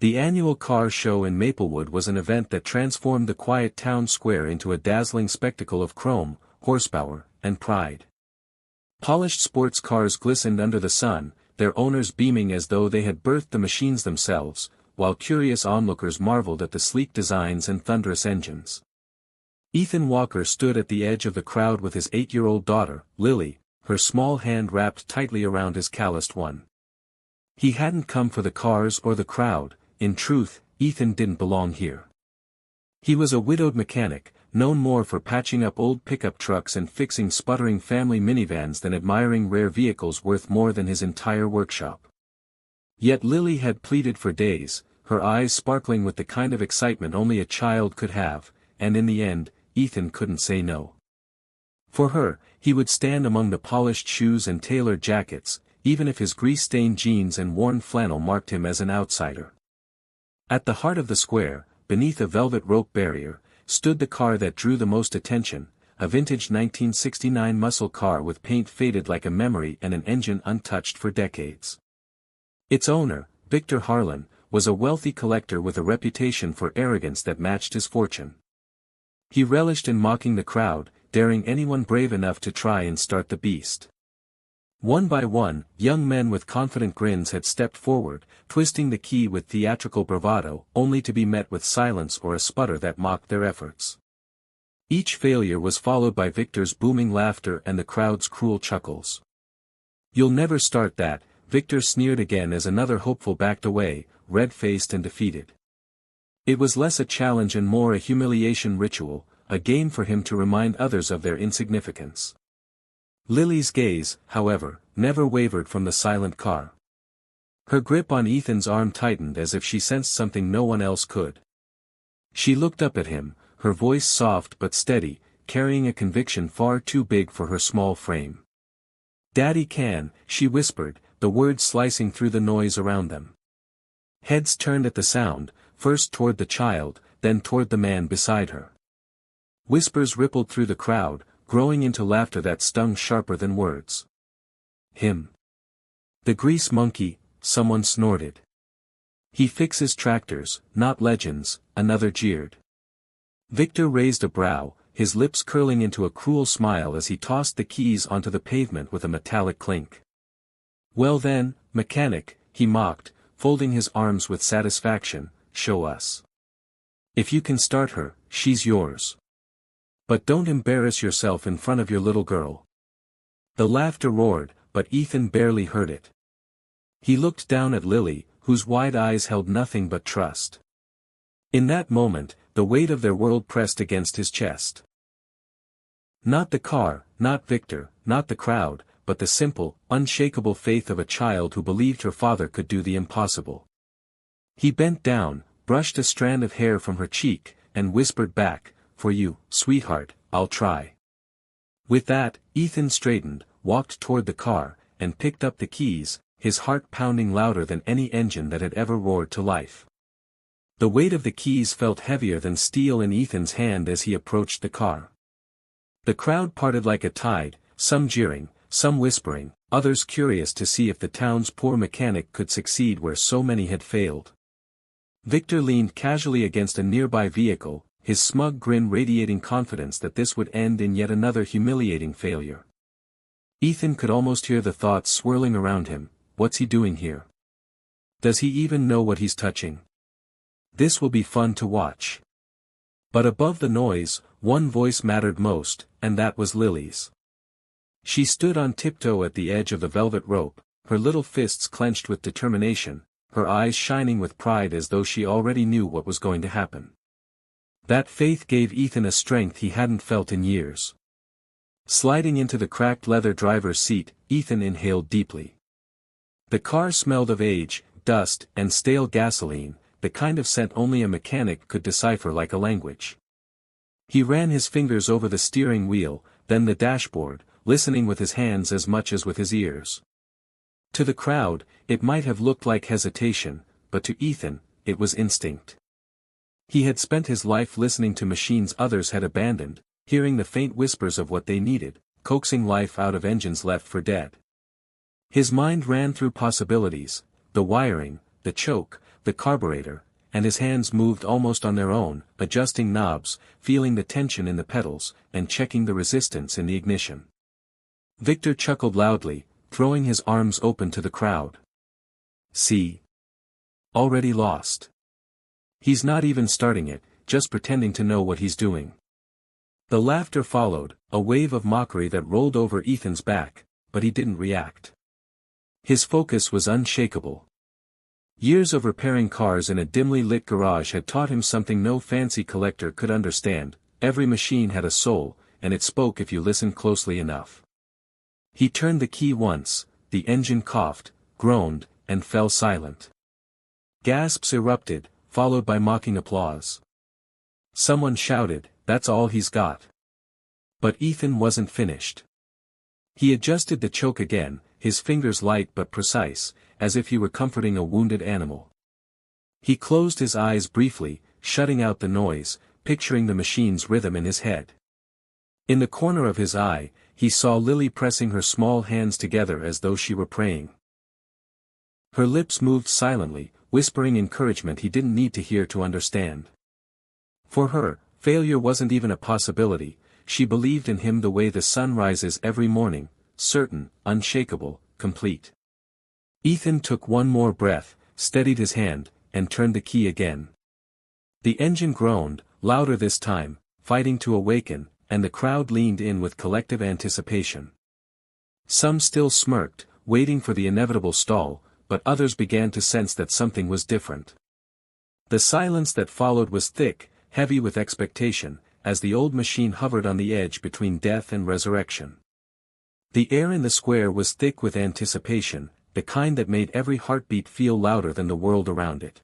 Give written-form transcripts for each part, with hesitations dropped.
The annual car show in Maplewood was an event that transformed the quiet town square into a dazzling spectacle of chrome, horsepower, and pride. Polished sports cars glistened under the sun, their owners beaming as though they had birthed the machines themselves, while curious onlookers marveled at the sleek designs and thunderous engines. Ethan Walker stood at the edge of the crowd with his 8-year-old daughter, Lily, her small hand wrapped tightly around his calloused one. He hadn't come for the cars or the crowd. In truth, Ethan didn't belong here. He was a widowed mechanic, known more for patching up old pickup trucks and fixing sputtering family minivans than admiring rare vehicles worth more than his entire workshop. Yet Lily had pleaded for days, her eyes sparkling with the kind of excitement only a child could have, and in the end, Ethan couldn't say no. For her, he would stand among the polished shoes and tailored jackets, even if his grease-stained jeans and worn flannel marked him as an outsider. At the heart of the square, beneath a velvet rope barrier, stood the car that drew the most attention, a vintage 1969 muscle car with paint faded like a memory and an engine untouched for decades. Its owner, Victor Harlan, was a wealthy collector with a reputation for arrogance that matched his fortune. He relished in mocking the crowd, daring anyone brave enough to try and start the beast. One by one, young men with confident grins had stepped forward, twisting the key with theatrical bravado, only to be met with silence or a sputter that mocked their efforts. Each failure was followed by Victor's booming laughter and the crowd's cruel chuckles. "You'll never start that," Victor sneered again as another hopeful backed away, red-faced and defeated. It was less a challenge and more a humiliation ritual, a game for him to remind others of their insignificance. Lily's gaze, however, never wavered from the silent car. Her grip on Ethan's arm tightened as if she sensed something no one else could. She looked up at him, her voice soft but steady, carrying a conviction far too big for her small frame. "Daddy can," she whispered, the words slicing through the noise around them. Heads turned at the sound, first toward the child, then toward the man beside her. Whispers rippled through the crowd, growing into laughter that stung sharper than words. "Him. The grease monkey," someone snorted. "He fixes tractors, not legends," another jeered. Victor raised a brow, his lips curling into a cruel smile as he tossed the keys onto the pavement with a metallic clink. "Well then, mechanic," he mocked, folding his arms with satisfaction, "show us. If you can start her, she's yours. But don't embarrass yourself in front of your little girl." The laughter roared, but Ethan barely heard it. He looked down at Lily, whose wide eyes held nothing but trust. In that moment, the weight of their world pressed against his chest. Not the car, not Victor, not the crowd, but the simple, unshakable faith of a child who believed her father could do the impossible. He bent down, brushed a strand of hair from her cheek, and whispered back, "For you, sweetheart, I'll try." With that, Ethan straightened, walked toward the car, and picked up the keys, his heart pounding louder than any engine that had ever roared to life. The weight of the keys felt heavier than steel in Ethan's hand as he approached the car. The crowd parted like a tide, some jeering, some whispering, others curious to see if the town's poor mechanic could succeed where so many had failed. Victor leaned casually against a nearby vehicle, his smug grin radiating confidence that this would end in yet another humiliating failure. Ethan could almost hear the thoughts swirling around him. What's he doing here? Does he even know what he's touching? This will be fun to watch. But above the noise, one voice mattered most, and that was Lily's. She stood on tiptoe at the edge of the velvet rope, her little fists clenched with determination, her eyes shining with pride as though she already knew what was going to happen. That faith gave Ethan a strength he hadn't felt in years. Sliding into the cracked leather driver's seat, Ethan inhaled deeply. The car smelled of age, dust, and stale gasoline, the kind of scent only a mechanic could decipher like a language. He ran his fingers over the steering wheel, then the dashboard, listening with his hands as much as with his ears. To the crowd, it might have looked like hesitation, but to Ethan, it was instinct. He had spent his life listening to machines others had abandoned, hearing the faint whispers of what they needed, coaxing life out of engines left for dead. His mind ran through possibilities, the wiring, the choke, the carburetor, and his hands moved almost on their own, adjusting knobs, feeling the tension in the pedals, and checking the resistance in the ignition. Victor chuckled loudly, throwing his arms open to the crowd. See? Already lost. He's not even starting it, just pretending to know what he's doing. The laughter followed, a wave of mockery that rolled over Ethan's back, but he didn't react. His focus was unshakable. Years of repairing cars in a dimly lit garage had taught him something no fancy collector could understand: every machine had a soul, and it spoke if you listened closely enough. He turned the key once, the engine coughed, groaned, and fell silent. Gasps erupted, followed by mocking applause. Someone shouted, "That's all he's got." But Ethan wasn't finished. He adjusted the choke again, his fingers light but precise, as if he were comforting a wounded animal. He closed his eyes briefly, shutting out the noise, picturing the machine's rhythm in his head. In the corner of his eye, he saw Lily pressing her small hands together as though she were praying. Her lips moved silently, whispering encouragement he didn't need to hear to understand. For her, failure wasn't even a possibility. She believed in him the way the sun rises every morning, certain, unshakable, complete. Ethan took one more breath, steadied his hand, and turned the key again. The engine groaned, louder this time, fighting to awaken, and the crowd leaned in with collective anticipation. Some still smirked, waiting for the inevitable stall, but others began to sense that something was different. The silence that followed was thick, heavy with expectation, as the old machine hovered on the edge between death and resurrection. The air in the square was thick with anticipation, the kind that made every heartbeat feel louder than the world around it.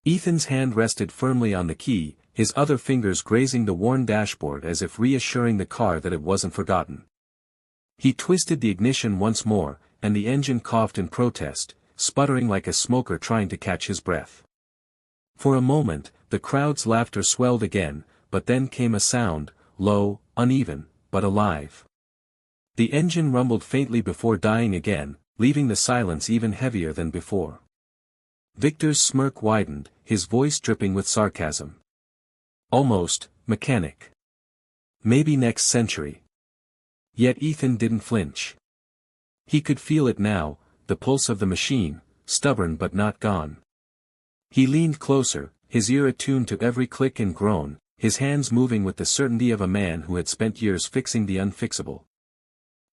Ethan's hand rested firmly on the key, his other fingers grazing the worn dashboard as if reassuring the car that it wasn't forgotten. He twisted the ignition once more, and the engine coughed in protest, sputtering like a smoker trying to catch his breath. For a moment, the crowd's laughter swelled again, but then came a sound, low, uneven, but alive. The engine rumbled faintly before dying again, leaving the silence even heavier than before. Victor's smirk widened, his voice dripping with sarcasm. Almost, mechanic. Maybe next century. Yet Ethan didn't flinch. He could feel it now, the pulse of the machine, stubborn but not gone. He leaned closer, his ear attuned to every click and groan, his hands moving with the certainty of a man who had spent years fixing the unfixable.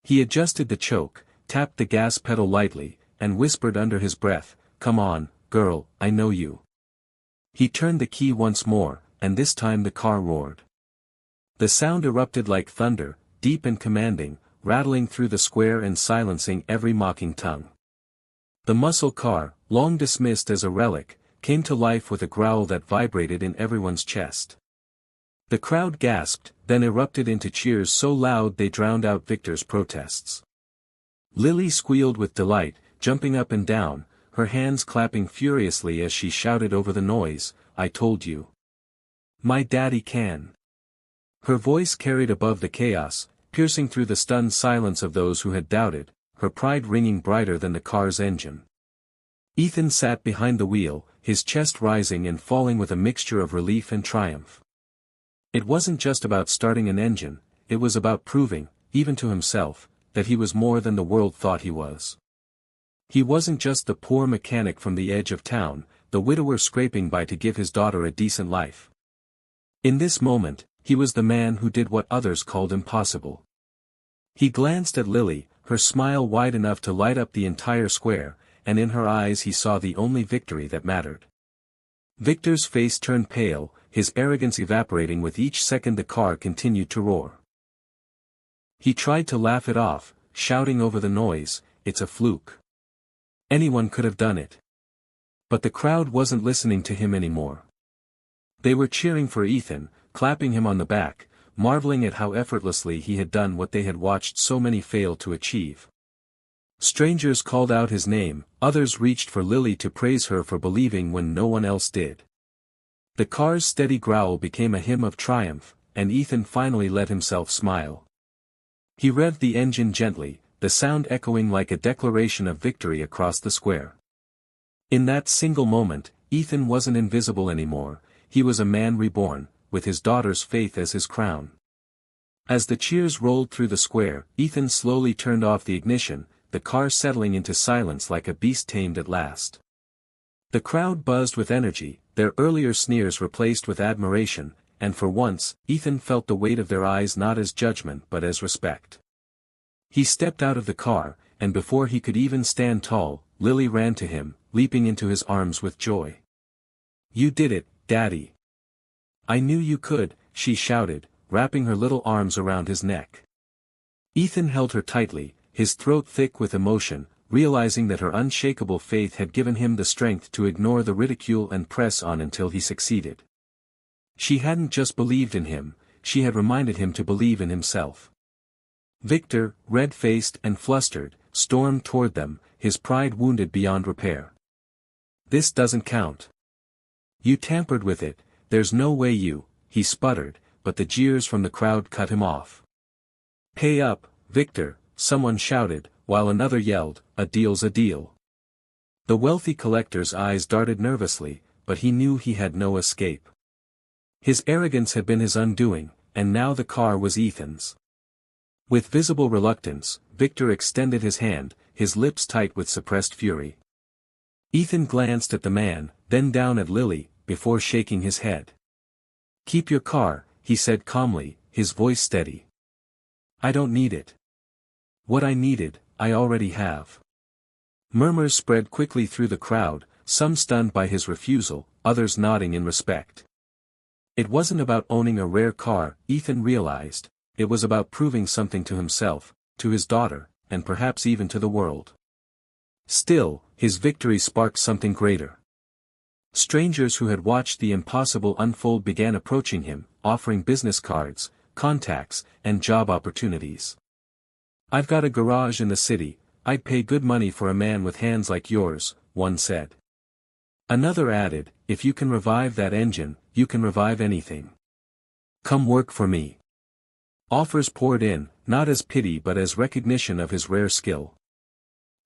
He adjusted the choke, tapped the gas pedal lightly, and whispered under his breath, "Come on, girl, I know you." He turned the key once more, and this time the car roared. The sound erupted like thunder, deep and commanding, rattling through the square and silencing every mocking tongue. The muscle car, long dismissed as a relic, came to life with a growl that vibrated in everyone's chest. The crowd gasped, then erupted into cheers so loud they drowned out Victor's protests. Lily squealed with delight, jumping up and down, her hands clapping furiously as she shouted over the noise, "I told you. My daddy can." Her voice carried above the chaos, piercing through the stunned silence of those who had doubted, her pride ringing brighter than the car's engine. Ethan sat behind the wheel, his chest rising and falling with a mixture of relief and triumph. It wasn't just about starting an engine, it was about proving, even to himself, that he was more than the world thought he was. He wasn't just the poor mechanic from the edge of town, the widower scraping by to give his daughter a decent life. In this moment, he was the man who did what others called impossible. He glanced at Lily, her smile wide enough to light up the entire square, and in her eyes he saw the only victory that mattered. Victor's face turned pale, his arrogance evaporating with each second the car continued to roar. He tried to laugh it off, shouting over the noise, "It's a fluke. Anyone could have done it." But the crowd wasn't listening to him anymore. They were cheering for Ethan, clapping him on the back, marveling at how effortlessly he had done what they had watched so many fail to achieve. Strangers called out his name, others reached for Lily to praise her for believing when no one else did. The car's steady growl became a hymn of triumph, and Ethan finally let himself smile. He revved the engine gently, the sound echoing like a declaration of victory across the square. In that single moment, Ethan wasn't invisible anymore, he was a man reborn, with his daughter's faith as his crown. As the cheers rolled through the square, Ethan slowly turned off the ignition, the car settling into silence like a beast tamed at last. The crowd buzzed with energy, their earlier sneers replaced with admiration, and for once, Ethan felt the weight of their eyes not as judgment but as respect. He stepped out of the car, and before he could even stand tall, Lily ran to him, leaping into his arms with joy. "You did it, Daddy. I knew you could," she shouted, wrapping her little arms around his neck. Ethan held her tightly, his throat thick with emotion, realizing that her unshakable faith had given him the strength to ignore the ridicule and press on until he succeeded. She hadn't just believed in him, she had reminded him to believe in himself. Victor, red-faced and flustered, stormed toward them, his pride wounded beyond repair. "This doesn't count. You tampered with it, there's no way you," he sputtered, but the jeers from the crowd cut him off. "Pay up, Victor," someone shouted, while another yelled, "A deal's a deal." The wealthy collector's eyes darted nervously, but he knew he had no escape. His arrogance had been his undoing, and now the car was Ethan's. With visible reluctance, Victor extended his hand, his lips tight with suppressed fury. Ethan glanced at the man, then down at Lily, before shaking his head. "Keep your car," he said calmly, his voice steady. "I don't need it. What I needed, I already have." Murmurs spread quickly through the crowd, some stunned by his refusal, others nodding in respect. It wasn't about owning a rare car, Ethan realized, it was about proving something to himself, to his daughter, and perhaps even to the world. Still, his victory sparked something greater. Strangers who had watched the impossible unfold began approaching him, offering business cards, contacts, and job opportunities. "I've got a garage in the city, I'd pay good money for a man with hands like yours," one said. Another added, "If you can revive that engine, you can revive anything. Come work for me." Offers poured in, not as pity but as recognition of his rare skill.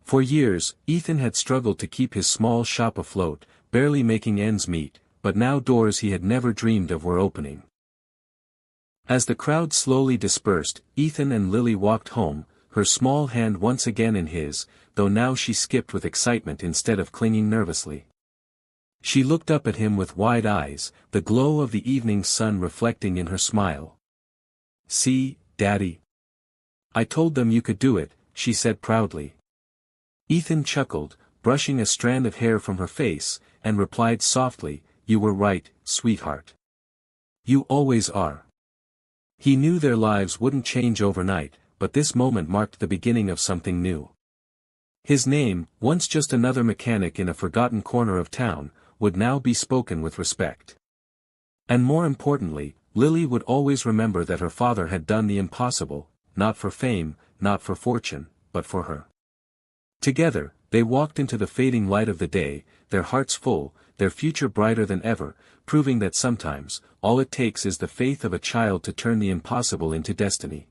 For years, Ethan had struggled to keep his small shop afloat, barely making ends meet, but now doors he had never dreamed of were opening. As the crowd slowly dispersed, Ethan and Lily walked home, her small hand once again in his, though now she skipped with excitement instead of clinging nervously. She looked up at him with wide eyes, the glow of the evening sun reflecting in her smile. "See, Daddy. I told them you could do it," she said proudly. Ethan chuckled, brushing a strand of hair from her face, and replied softly, "You were right, sweetheart. You always are." He knew their lives wouldn't change overnight, but this moment marked the beginning of something new. His name, once just another mechanic in a forgotten corner of town, would now be spoken with respect. And more importantly, Lily would always remember that her father had done the impossible, not for fame, not for fortune, but for her. Together, they walked into the fading light of the day, their hearts full, their future brighter than ever, proving that sometimes, all it takes is the faith of a child to turn the impossible into destiny.